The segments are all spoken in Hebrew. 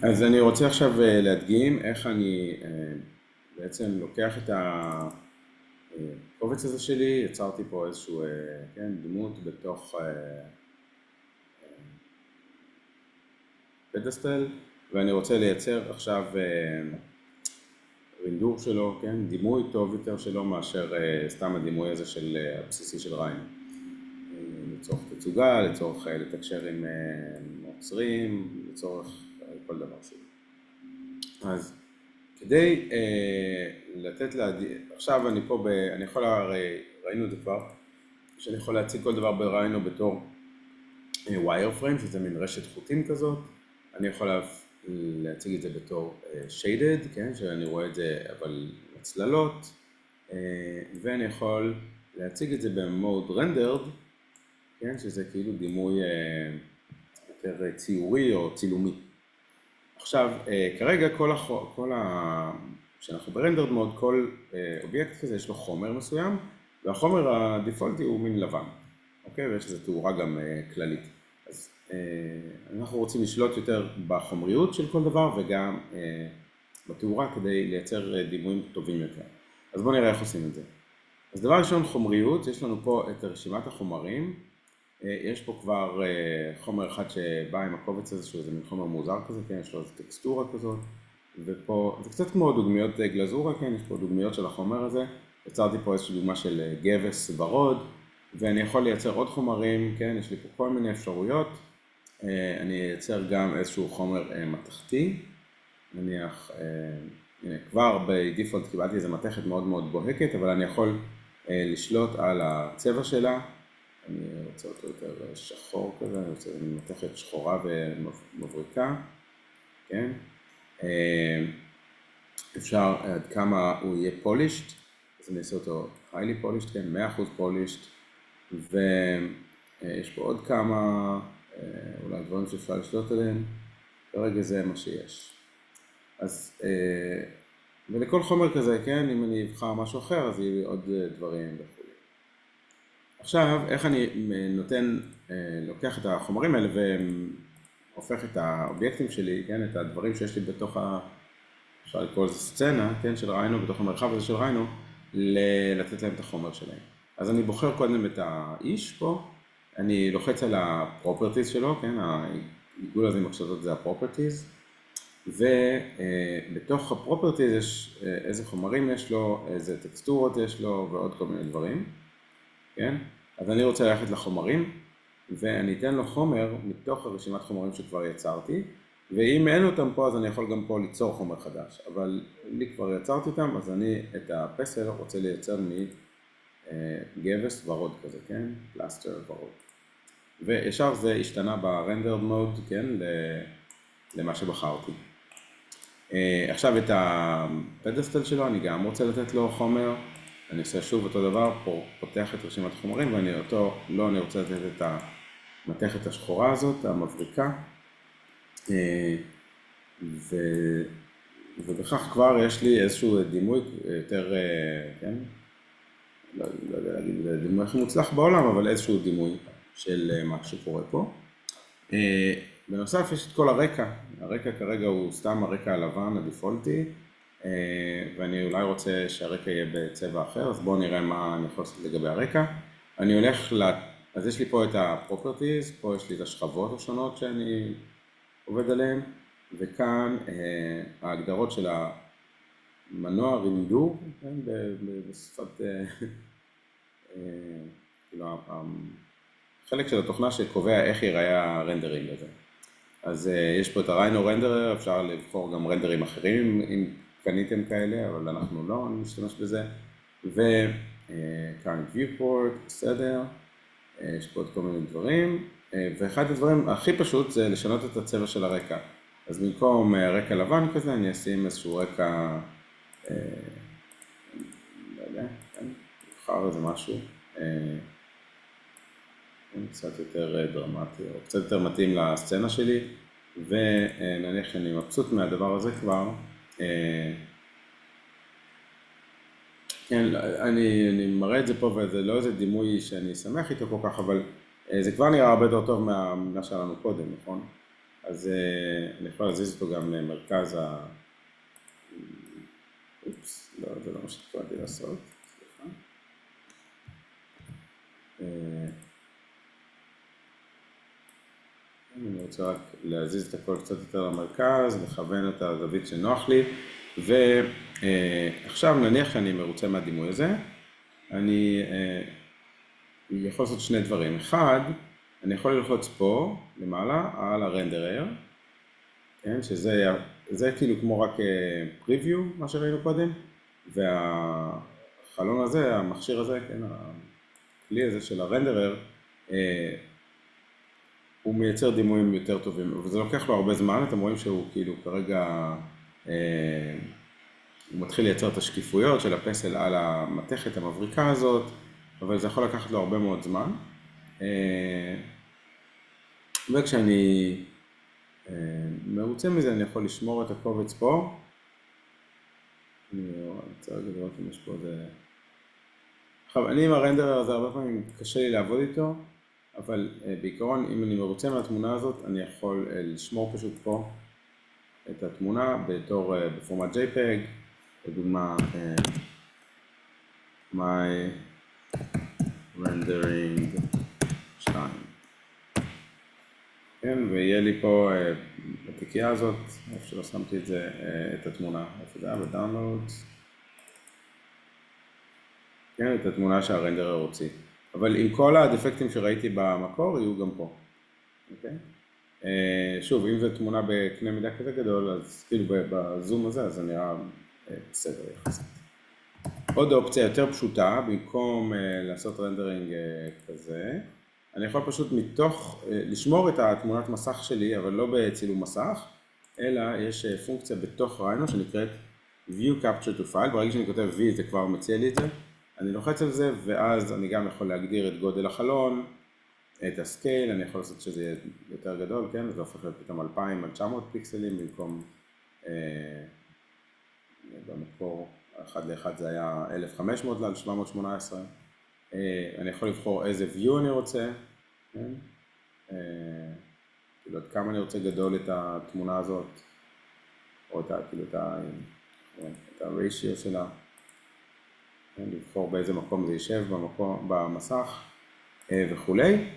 אז אני רוצה עכשיו להדגים איך אני בעצם לוקח את הקובץ הזה שלי, יצרתי פה איזשהו דמות בתוך פדסטל, ואני רוצה לייצר עכשיו רינדור שלו, דימוי טוב יותר שלו מאשר סתם הדימוי הזה של הבסיסי של ריינו. לצורך תצוגה, לצורך לתקשר עם עוצרים, לצורך כל דבר שלי. אז כדי לתת עכשיו אני פה, אני יכול, ראינו את זה כבר, שאני יכול להציג כל דבר בריינו בתור wireframe, שזה מין רשת חוטים כזאת. אני יכול להציג את זה בתור shaded, כן, שאני רואה את זה אבל מצללות, ואני יכול להציג את זה במוד rendered, כן, שזה כאילו דימוי יותר ציורי או צילומי. עכשיו, כרגע כשאנחנו ברנדרד מוד, כל אובייקט כזה יש לו חומר מסוים, והחומר הדיפולטי הוא מין לבן, אוקיי? ויש לזה תאורה גם כללית. אז אנחנו רוצים לשלוט יותר בחומריות של כל דבר וגם בתאורה כדי לייצר דימויים טובים יותר. אז בואו נראה איך עושים את זה. אז דבר ראשון, חומריות, יש לנו פה את רשימת החומרים. יש פה כבר חומר אחד שבא עם הקובץ הזה, שהוא איזה מין חומר מוזר כזה, כן, יש לו איזו טקסטורה כזאת, ופה, זה קצת כמו דוגמיות גלזורה, כן, יש פה דוגמיות של החומר הזה, יצרתי פה איזושהי דוגמה של גבס ורוד, ואני יכול לייצר עוד חומרים, כן, יש לי פה כל מיני אפשרויות, אני אייצר גם איזשהו חומר מתכתי, נניח, כבר בדיפולט קיבלתי איזו מתכת מאוד מאוד בוהקת, אבל אני יכול לשלוט על הצבע שלה, אני רוצה אותו יותר שחור כזה, אני רוצה מתכת שחורה ומבריקה, כן? אפשר עד כמה הוא יהיה polished, אז אני אעשה אותו highly polished, כן? 100% polished, ויש פה עוד כמה, אולי דברים שאפשר לשלוט עליהם, כרגע זה מה שיש. אז, ולכל חומר כזה, כן? אם אני אבחר משהו אחר, אז יהיו לי עוד דברים וכו'. עכשיו, איך אני לוקח את החומרים האלה והופך את האובייקטים שלי, כן, את הדברים שיש לי בתוך אפשר לקרוא לזה סצנה, כן, של ריינו, בתוך המרחב הזה של ריינו, לתת להם את החומר שלהם. אז אני בוחר קודם את האיש פה, אני לוחץ על הפרופרטיז שלו, כן, העיגול הזה עם הקשתות זה הפרופרטיז, ובתוך הפרופרטיז יש איזה חומרים יש לו, איזה טקסטורות יש לו ועוד כל מיני דברים. כן? אז אני רוצה ללכת לחומרים, ואני אתן לו חומר מתוך הרשימת חומרים שכבר יצרתי, ואם אין אותם פה, אז אני יכול גם פה ליצור חומר חדש, אבל לי כבר יצרתי אותם, אז אני את הפסל רוצה לייצר מגבס ורוד כזה, כן? פלסטר ורוד. וישר זה השתנה ברנדרד מוד, כן? למה שבחרתי. עכשיו את הפדסטל שלו, אני גם רוצה לתת לו חומר, אני עושה שוב אותו דבר, פה פותח את רשימת החומרים ואני רוצה לתת את המתכת השחורה הזאת, המבריקה, ובכך כבר יש לי איזשהו דימוי יותר, כן? לא יודע להגיד, זה דימוי הכי מוצלח בעולם, אבל איזשהו דימוי של מה שקורה פה. בנוסף יש את כל הרקע, הרקע כרגע הוא סתם הרקע הלבן הדיפולטי, ואני אולי רוצה שהרקע יהיה בצבע אחר, אז בואו נראה מה אני יכול לעשות לגבי הרקע. אני הולך אז יש לי פה את הפרופרטיז, פה יש לי את השכבות השונות שאני עובד עליהן, וכאן ההגדרות של המנוע רינדור, בשפת, כאילו חלק של התוכנה שקובע איך ייראה הרנדרינג הזה. אז יש פה את הריינו רנדרר, אפשר לבחור גם רנדרים אחרים אם קניתם כאלה, אבל אנחנו לא נשתמש בזה. current viewport, בסדר, יש פה עוד כל מיני דברים, ואחד הדברים הכי פשוט זה לשנות את הצבע של הרקע. אז במקום רקע לבן כזה, אני אשים איזשהו רקע, לא יודע, נבחר איזה משהו, קצת יותר דרמטי, או קצת יותר מתאים לסצנה שלי, ונניח שאני מבסוט מהדבר הזה כבר, כן, אני מראה את זה פה וזה לא איזה דימוי שאני שמח איתו כל כך, אבל זה כבר נראה הרבה יותר טוב מה שהיה לנו קודם, נכון? אז אני יכול להזיז אותו גם למרכז אופס, לא, זה לא מה שהתכוונתי לעשות, סליחה. אני רוצה רק להזיז את הכל קצת יותר למרכז, לכוון את הזווית שנוח לי, ועכשיו נניח שאני מרוצה מהדימוי הזה, אני יכול לעשות שני דברים. אחד, אני יכול ללחוץ פה למעלה על הרנדרר, כן, שזה כאילו כמו רק פריוויו, מה שראינו קודם, והחלון הזה, המכשיר הזה, כן, הכלי הזה של הרנדרר, הוא מייצר דימויים יותר טובים, וזה לוקח לו הרבה זמן, אתם רואים שהוא כאילו כרגע, הוא מתחיל לייצר את השקיפויות של הפסל על המתכת המבריקה הזאת, אבל זה יכול לקחת לו הרבה מאוד זמן. וכשאני מרוצה מזה, אני יכול לשמור את הקובץ פה. אני רוצה רגע לראות אם יש פה איזה... עכשיו, אני עם הרנדרר הזה הרבה פעמים קשה לי לעבוד איתו, אבל בעיקרון, אם אני מרוצה מהתמונה הזאת, אני יכול לשמור פשוט פה את התמונה בפורמט JPEG, לדוגמה, my rendering 2. כן, ויהיה לי פה בתיקייה הזאת, איפה שלא שמתי את זה, את התמונה, איפה זה היה ב-Downloads, כן, את התמונה שהרנדרר הוציא. אבל עם כל הדפקטים שראיתי במקור, יהיו גם פה, אוקיי? שוב, אם זו תמונה בקנה מידה כזה גדול, אז כאילו בזום הזה, אז זה נראה בסדר יחסית. עוד אופציה יותר פשוטה, במקום לעשות רנדרינג כזה, אני יכול פשוט לשמור את התמונת מסך שלי, אבל לא בצילום מסך, אלא יש פונקציה בתוך ריינו שנקראת View Capture to File, ברגע שאני כותב V זה כבר מציע לי את זה, אני לוחץ על זה, ואז אני גם יכול להגדיר את גודל החלון, את הסקייל, אני יכול לעשות שזה יהיה יותר גדול, כן? זה הופך להיות פתאום 2000 עד 900 פיקסלים, במקום במקור 1:1 זה היה 1500 על 718. אני יכול לבחור איזה view אני רוצה, כן? כאילו עד כמה אני רוצה גדול את התמונה הזאת, או את ה-ratio שלה, לבחור באיזה מקום זה יישב במסך וכולי.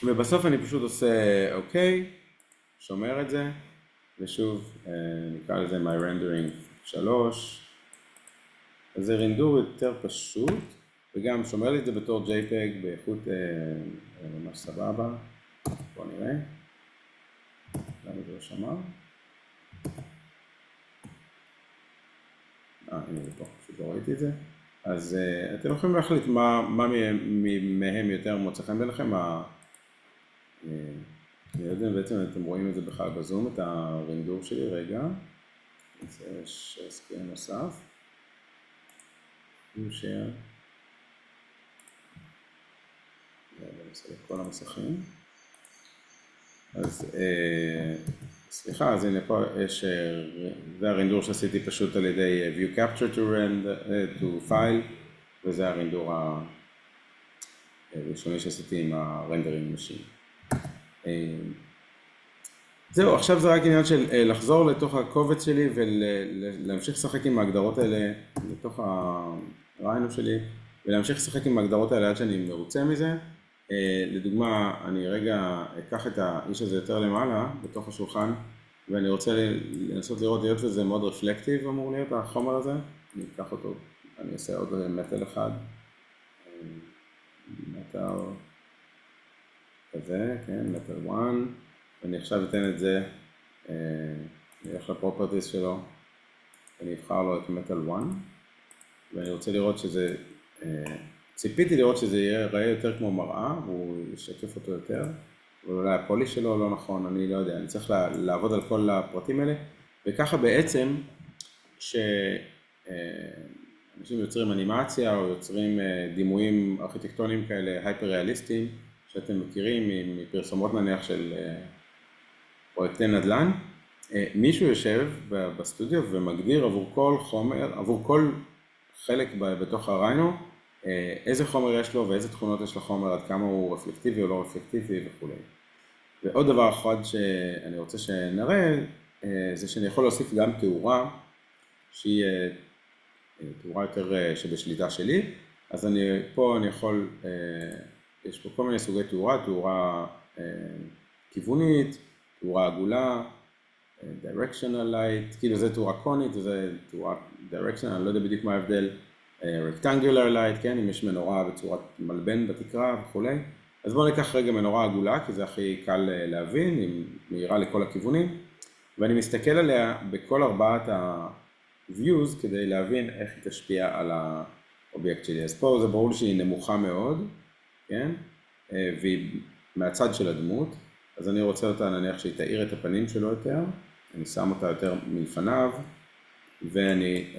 ובסוף אני פשוט עושה אוקיי, שומר את זה, ושוב נקרא לזה my rendering 3. אז זה רינדור יותר פשוט, וגם שומר לי את זה בתור JPEG באיכות ממש סבבה. בואו נראה. למה זה לא שמר? הנה זה פה, פשוט לא ראיתי את זה. אז אתם יכולים להחליט מה מהם יותר מוצא חן ביניכם. אני יודע בעצם אתם רואים את זה בכלל בזום, את הרינדור שלי, רגע. אז יש סקרין נוסף. share. אני אעשה את כל המסכים. אז סליחה, אז הנה פה יש, זה הרינדור שעשיתי פשוט על ידי View Capture to File, וזה הרינדור הראשוני שעשיתי עם הרנדרינג משין. זהו, עכשיו זה רק עניין של לחזור לתוך הקובץ שלי ולהמשיך לשחק עם ההגדרות האלה לתוך הרעיון שלי, ולהמשיך לשחק עם ההגדרות האלה עד שאני מרוצה מזה. לדוגמה, אני רגע אקח את האיש הזה יותר למעלה בתוך השולחן, ואני רוצה לנסות לראות, היות וזה מאוד רפלקטיב אמור להיות החומר הזה, אני אקח אותו, אני אעשה עוד מטל אחד, מטל כזה, כן, מטל 1, ואני עכשיו אתן את זה, אני אלך לפרופרטיס שלו, אני אבחר לו את מטל 1, ואני רוצה לראות שזה, ציפיתי לראות שזה יראה יותר כמו מראה, והוא ישקף אותו יותר, ואולי הפוליש שלו לא נכון, אני לא יודע, אני צריך לעבוד על כל הפרטים האלה, וככה בעצם, כשאנשים יוצרים אנימציה או יוצרים דימויים ארכיטקטוניים כאלה הייפר-ריאליסטיים, שאתם מכירים מפרסומות נניח של פרויקטי נדל"ן, מישהו יושב בסטודיו ומגדיר עבור כל חומר, עבור כל חלק בתוך הריינו, איזה חומר יש לו ואיזה תכונות יש לחומר, עד כמה הוא רפלקטיבי או לא רפלקטיבי וכו'. ועוד דבר אחד שאני רוצה שנראה, זה שאני יכול להוסיף גם תאורה, שהיא תאורה יותר שבשליטה שלי, אז פה אני יכול, יש פה כל מיני סוגי תאורה, תאורה כיוונית, תאורה עגולה, directional light, כאילו זה תאורה קונית וזה תאורה directional, אני לא יודע בדיוק מה ההבדל, rectangular light, כן, אם יש מנורה בצורת מלבן בתקרה וכולי. אז בואו ניקח רגע מנורה עגולה, כי זה הכי קל להבין, היא מהירה לכל הכיוונים, ואני מסתכל עליה בכל ארבעת ה-views כדי להבין איך היא תשפיע על האובייקט שלי. אז פה זה ברור לי שהיא נמוכה מאוד, כן, והיא מהצד של הדמות, אז אני רוצה אותה, נניח שהיא תאיר את הפנים שלו יותר, אני שם אותה יותר מלפניו, ואני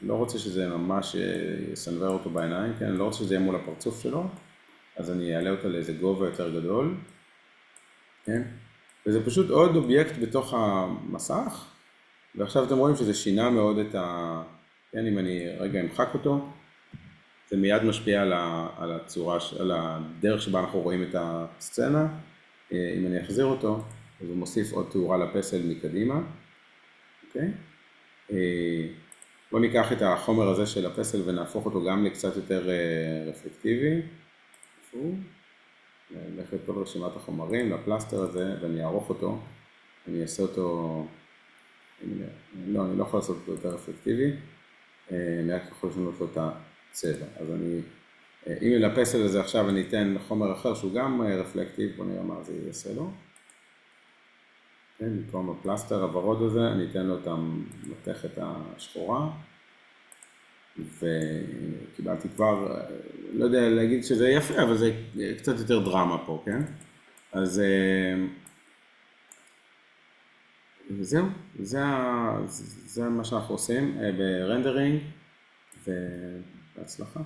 לא רוצה שזה ממש יסנוור אותו בעיניים, כן? אני לא רוצה שזה יהיה מול הפרצוף שלו, אז אני אעלה אותה לאיזה גובה יותר גדול, כן? וזה פשוט עוד אובייקט בתוך המסך, ועכשיו אתם רואים שזה שינה מאוד את ה... כן, אם אני רגע אמחק אותו, זה מיד משפיע על הצורה, על הדרך שבה אנחנו רואים את הסצנה. אם אני אחזיר אותו, אז הוא מוסיף עוד תאורה לפסל מקדימה, אוקיי? בואו ניקח את החומר הזה של הפסל ונהפוך אותו גם לקצת יותר רפלקטיבי. נלך לכל רשימת החומרים, לפלסטר הזה, ואני אערוך אותו. אני אעשה אותו... לא, אני לא יכול לעשות אותו יותר רפלקטיבי. אני רק יכול לשנות לו את הצבע. אז אם לפסל הזה עכשיו אני אתן חומר אחר שהוא גם רפלקטיב, בואו נראה מה זה יעשה לו. במקום הפלסטר הוורוד הזה, אני אתן לו את המתכת השחורה, וקיבלתי כבר, לא יודע להגיד שזה יפה, אבל זה קצת יותר דרמה פה, כן? אז זהו, זה מה שאנחנו עושים ברנדרינג, ובהצלחה.